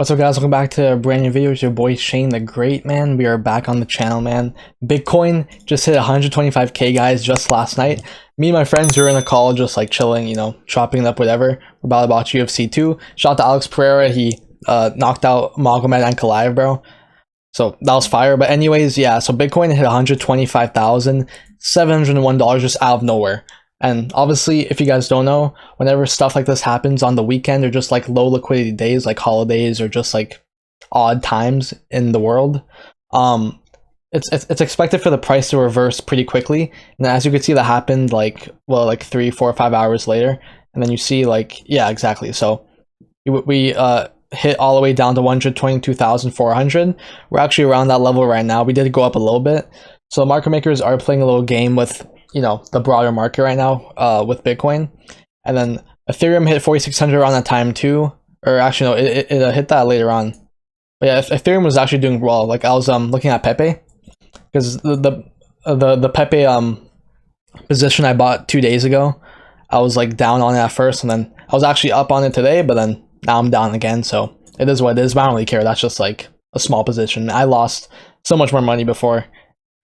What's up, guys? Welcome back to a brand new video. It's your boy Shane the Great, man. We are back on the channel, man. Bitcoin just hit 125k, guys, just last night. Me and my friends were in a call, just like chilling, you know, chopping it up, whatever. We're about to watch UFC 2. Shout out to Alex Pereira. He knocked out Magomed Ankalaev, bro. So that was fire. But anyways, yeah, so Bitcoin hit $125,701 just out of nowhere. And obviously, if you guys don't know, whenever stuff like this happens on the weekend or just like low liquidity days like holidays or just like odd times in the world, it's expected for the price to reverse pretty quickly. And as you can see, that happened like 3, 4, 5 hours later. And then you see like, yeah, exactly. So we hit all the way down to 122,400. We're actually around that level right now. We did go up a little bit. So market makers are playing a little game with, you know, the broader market right now with Bitcoin. And then Ethereum hit 4,600 around that time too. Or actually, no, it hit that later on. But yeah, Ethereum was actually doing well. Like I was looking at Pepe, because the Pepe position I bought 2 days ago, I was like down on it at first, and then I was actually up on it today, but then now I'm down again. So it is what it is, but I don't really care. That's just like a small position. I lost so much more money before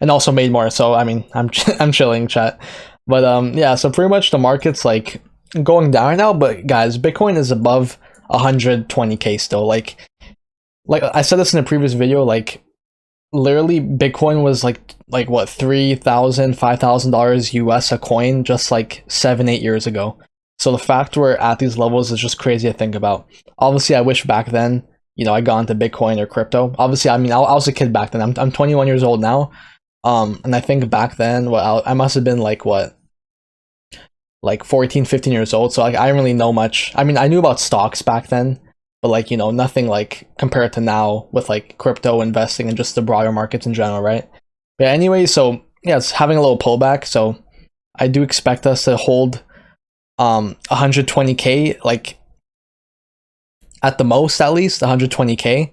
and also made more. So I mean, I'm chilling, chat. But yeah, so pretty much the market's like going down right now, but guys, Bitcoin is above 120k still. Like I said this in a previous video, like literally Bitcoin was like what, $3,000, $5,000 US a coin just like 7-8 years ago. So the fact we're at these levels is just crazy to think about. Obviously, I wish back then, you know, I got into Bitcoin or crypto. Obviously, I mean, I was a kid back then. I'm 21 years old now. And I think back then, I must have been like 14, 15 years old. So like, I didn't really know much. I mean, I knew about stocks back then, but like, you know, nothing like compared to now with like crypto investing and just the broader markets in general, right? But anyway, so yeah, it's having a little pullback. So I do expect us to hold 120k, like at the most, at least 120k.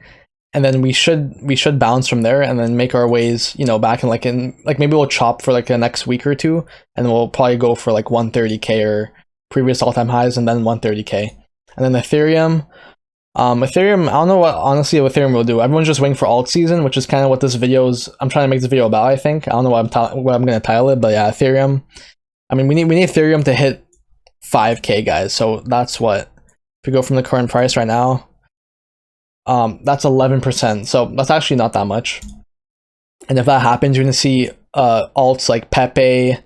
And then we should bounce from there and then make our ways, you know, back in maybe we'll chop for like the next week or two, and then we'll probably go for like 130k or previous all-time highs, and then 130k. And then Ethereum, I don't know what honestly Ethereum will do. Everyone's just waiting for alt season, which is kind of what this video is. I'm trying to make this video about. I think I don't know what I'm gonna title it, but yeah, Ethereum. I mean, we need Ethereum to hit 5k, guys. So that's what, if we go from the current price right now. That's 11%, so that's actually not that much. And if that happens, you're gonna see alts like Pepe,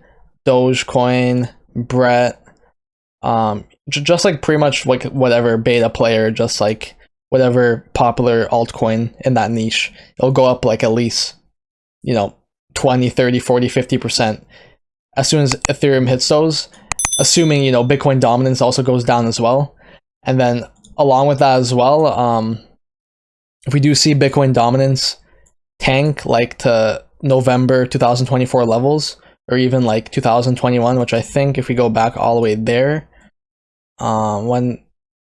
Dogecoin, Brett, just like pretty much like whatever beta player, just like whatever popular altcoin in that niche, it'll go up like at least, you know, 20, 30, 40, 50% as soon as Ethereum hits those, assuming, you know, Bitcoin dominance also goes down as well. And then along with that as well, if we do see Bitcoin dominance tank like to November 2024 levels, or even like 2021, which I think if we go back all the way there, when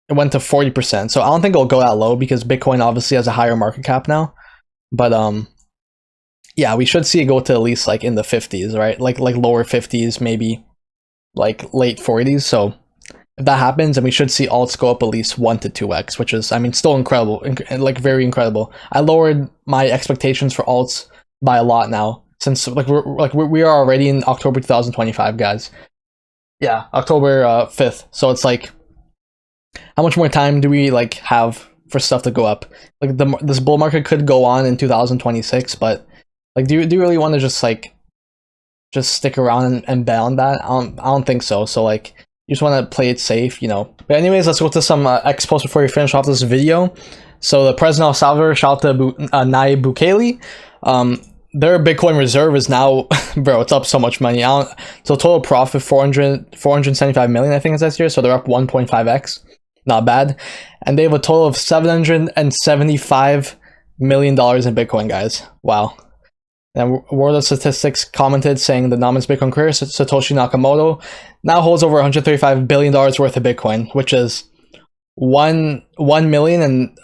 it went to 40%. So I don't think it'll go that low because Bitcoin obviously has a higher market cap now. But yeah, we should see it go to at least like in the 50s, right? Like lower 50s, maybe like late 40s. So if that happens, then we should see alts go up at least 1 to 2x, which is, I mean, still incredible, like very incredible. I lowered my expectations for alts by a lot now, since we are already in October 2025, guys. Yeah, October 5th. So it's like, how much more time do we like have for stuff to go up? Like this bull market could go on in 2026, but like, do you really want to just stick around and bet on that? I don't think so. So like, you just want to play it safe, you know. But anyways, let's go to some expos before we finish off this video. So the president of El Salvador, shout out to Nayib Bukele. Their Bitcoin reserve is now, bro, it's up so much money. So total profit 475 million, I think it says here. So they're up 1.5x, not bad. And they have a total of $775 million in Bitcoin, guys. Wow. And World of Statistics commented saying the nominous Bitcoin career, Satoshi Nakamoto, now holds over $135 billion worth of Bitcoin, which is 1 million and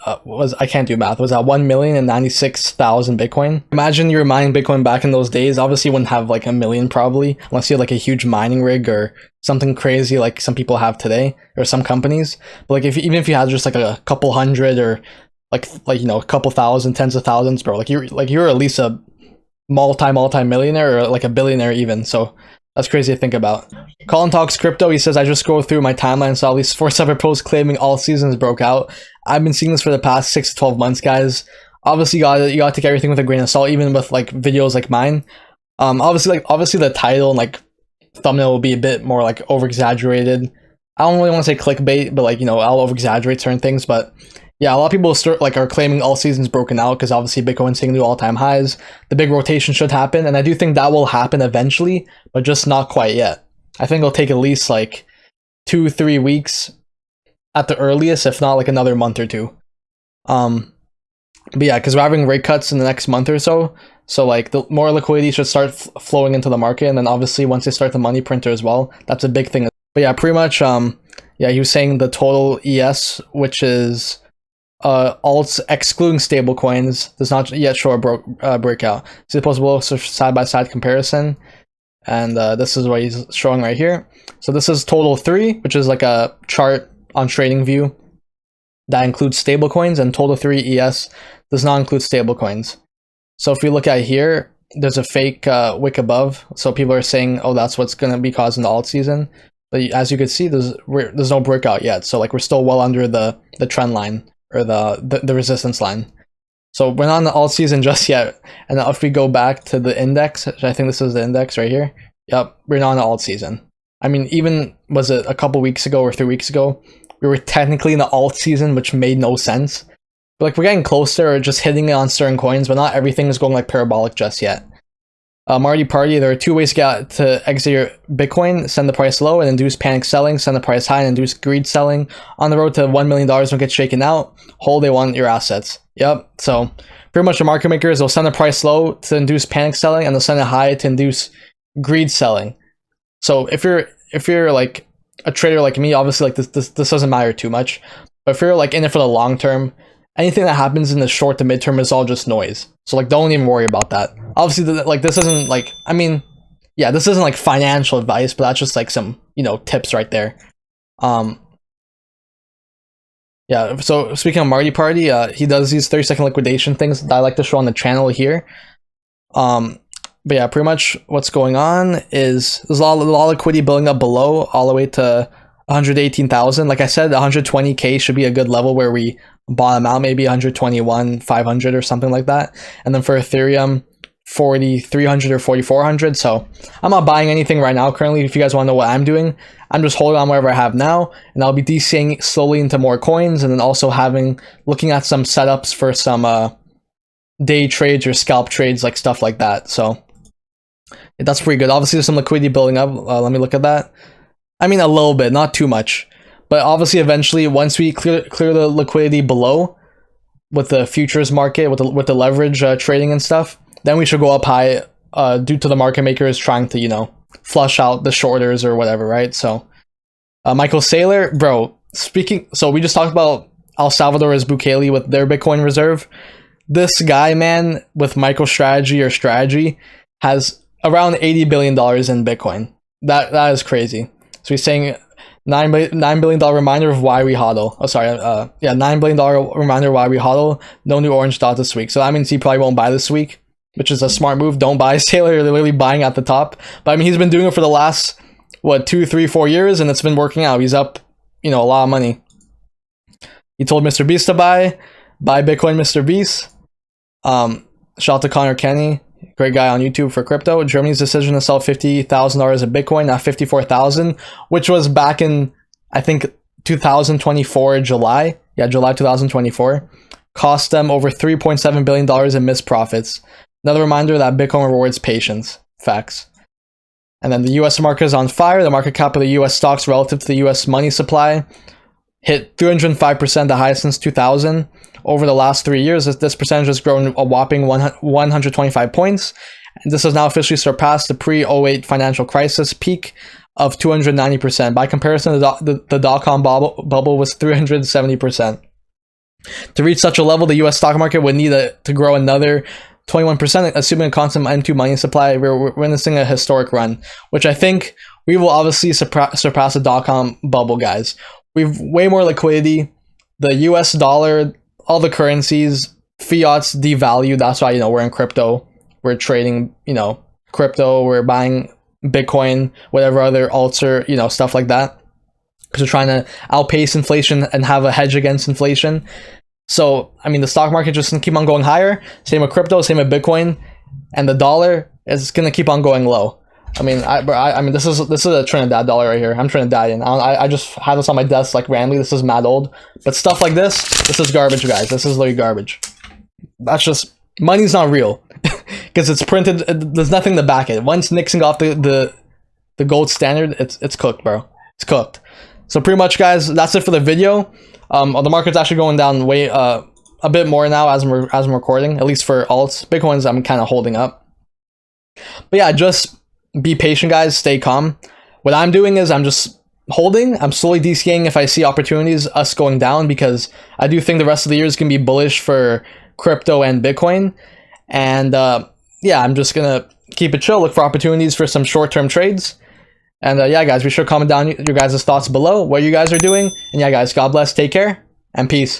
I can't do math. Was that 1,096,000 Bitcoin? Imagine you're mining Bitcoin back in those days. Obviously, you wouldn't have like a million probably, unless you had like a huge mining rig or something crazy like some people have today or some companies. But like even if you had just like a couple hundred or like you know, a couple thousand, tens of thousands, bro. Like you're at least a multi-millionaire or like a billionaire even. So that's crazy to think about. Colin Talks Crypto, he says, I just scrolled through my timeline and saw at least 4 separate posts claiming all seasons broke out. I've been seeing this for the past 6 to 12 months, guys. Obviously you gotta take everything with a grain of salt, even with like videos like mine. Obviously the title and like thumbnail will be a bit more like over exaggerated. I don't really want to say clickbait, but like, you know, I'll over exaggerate certain things. But yeah, a lot of people are claiming all seasons broken out because obviously Bitcoin's hitting new all-time highs. The big rotation should happen, and I do think that will happen eventually, but just not quite yet. I think it'll take at least like 2-3 weeks at the earliest, if not like another month or two. But yeah, because we're having rate cuts in the next month or so. So like the more liquidity should start flowing into the market, and then obviously once they start the money printer as well, that's a big thing. But yeah, pretty much yeah, he was saying the total ES, which is alts excluding stablecoins, does not yet show a breakout. See the post below, so side-by-side comparison, and this is what he's showing right here. So this is total 3, which is like a chart on TradingView that includes stablecoins, and total 3 ES does not include stablecoins. So if we look at here, there's a fake wick above, so people are saying, oh, that's what's going to be causing the alt season. But as you can see, there's no breakout yet, so like we're still well under the trend line, or the resistance line. So we're not in the alt season just yet. And if we go back to the index, I think this is the index right here. Yep, we're not in the alt season. I mean, even, was it a couple weeks ago or 3 weeks ago, we were technically in the alt season, which made no sense. But like we're getting closer, or just hitting it on certain coins, but not everything is going like parabolic just yet. Marty Party, there are 2 ways to exit your Bitcoin: send the price low and induce panic selling, send the price high and induce greed selling. On the road to $1 million, don't get shaken out. Hold, they want your assets. Yep. So pretty much the market makers, they'll send the price low to induce panic selling, and they'll send it high to induce greed selling. So if you're like a trader like me, obviously like this doesn't matter too much. But if you're like in it for the long term, anything that happens in the short to midterm is all just noise. So like don't even worry about that. Obviously, like this isn't like, I mean, yeah, this isn't like financial advice, but that's just like some, you know, tips right there. Yeah, so speaking of Marty Party, he does these 30-second liquidation things that I like to show on the channel here. But yeah, pretty much what's going on is there's a lot of liquidity building up below, all the way to 118,000. Like I said, 120k should be a good level where we bottom out, maybe 121,500 or something like that. And then for Ethereum, 4,300 or 4,400. So I'm not buying anything right now currently. If you guys want to know what I'm doing, I'm just holding on whatever I have now, and I'll be DCing slowly into more coins, and then also looking at some setups for some day trades or scalp trades, like stuff like that. So that's pretty good. Obviously there's some liquidity building up. Let me look at that. I mean, a little bit, not too much, but obviously eventually once we clear the liquidity below with the futures market, with the leverage trading and stuff, then we should go up high due to the market makers trying to, you know, flush out the shorters or whatever, right? So Michael Saylor, bro, so we just talked about El Salvador's Bukele with their Bitcoin reserve. This guy, man, with MicroStrategy has around $80 billion in Bitcoin. That is crazy. So he's saying $9 billion reminder of why we hodl. Oh, sorry. Yeah, $9 billion reminder why we hodl. No new orange dot this week. So that means he probably won't buy this week, which is a smart move. Don't buy Sailor. They're literally buying at the top. But I mean, he's been doing it for the last, 2, 3, 4 years, and it's been working out. He's up, a lot of money. He told Mr. Beast to buy Bitcoin, Mr. Beast. Shout out to Connor Kenny, great guy on YouTube for crypto. Germany's decision to sell $50,000 of Bitcoin, not 54,000, which was back in, I think, 2024 July. Yeah, July 2024. Cost them over $3.7 billion in missed profits. Another reminder that Bitcoin rewards patience. Facts. And then the US market is on fire. The market cap of the US stocks relative to the US money supply hit 305%, the highest since 2000. Over the last 3 years, this percentage has grown a whopping 125 points. And this has now officially surpassed the pre-08 financial crisis peak of 290%. By comparison, the dot-com bubble was 370%. To reach such a level, the US stock market would need to grow another 21%, assuming a constant M2 money supply. We're witnessing a historic run, which I think we will obviously surpass the dot-com bubble, guys. We've way more liquidity. The US dollar all the currencies, fiat's devalued. That's why, you know, we're in crypto. We're trading, you know, crypto. We're buying Bitcoin, whatever other alts or, you know, stuff like that. Because we're trying to outpace inflation and have a hedge against inflation. So, I mean, the stock market just gonna keep on going higher. Same with crypto, same with Bitcoin, and the dollar is gonna keep on going low. I mean, I mean, this is a Trinidad dollar right here. I'm Trinidadian. I just had this on my desk like randomly. This is mad old, but stuff like this is garbage, guys. This is literally garbage. That's just, money's not real because it's printed. There's nothing to back it. Once Nixon got the gold standard, it's cooked, bro. It's cooked. So pretty much, guys, that's it for the video. The market's actually going down way a bit more now as I'm recording, at least for alts. Bitcoins, I'm kind of holding up. But yeah, just be patient, guys. Stay calm. What I'm doing is I'm just holding. I'm slowly DCAing if I see opportunities us going down, because I do think the rest of the year is gonna be bullish for crypto and Bitcoin. And yeah, I'm just gonna keep it chill. Look for opportunities for some short-term trades. And yeah, guys, be sure to comment down your guys' thoughts below, what you guys are doing. And yeah, guys, God bless, take care, and peace.